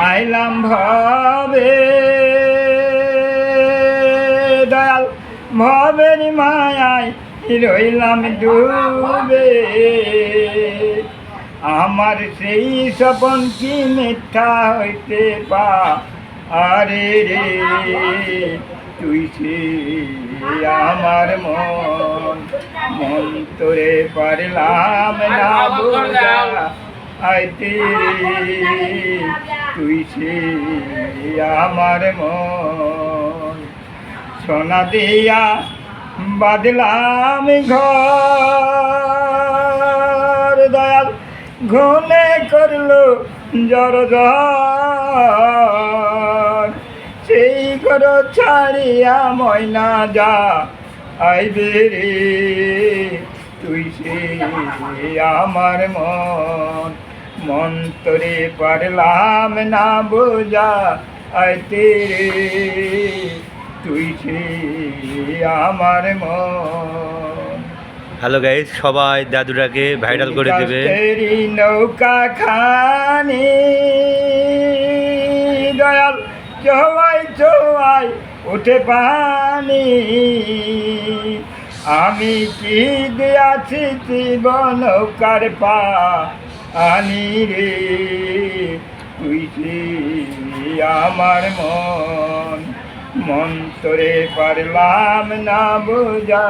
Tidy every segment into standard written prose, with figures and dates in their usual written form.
আইলাম ভবে দয়াল ভবের মায়ায় রইলাম ডুবে। আমার সেই স্বপন কি মিথ্যা হইতে আরে রে, তুই সে আমার মন তোরে পারলাম না বোঝা আইতে রে, তুই সে আমার মন। সোনা দিয়া বাদলাম ঘর দয়াল ঘনে করলো জর সেই ঘর ছাড়িয়া ময়না যা আইবে রে, তুই সে আমার মন তোরে পারলাম না বোঝা আইতে রে, তুই সে আমার মন। হ্যালো গাইস, সবাই দাদুটাকে ভাইরাল করে দেবে। নৌকা খানি দয়াল চোয়াই চোয়াই উঠে পানি, আমি কি দিয়াছি জীবন নৌকার পানি রে, তুই সে আমার মন তোরে পারলাম না বোঝা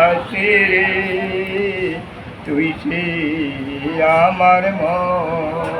আইতে রে, তুই সে আমার মন।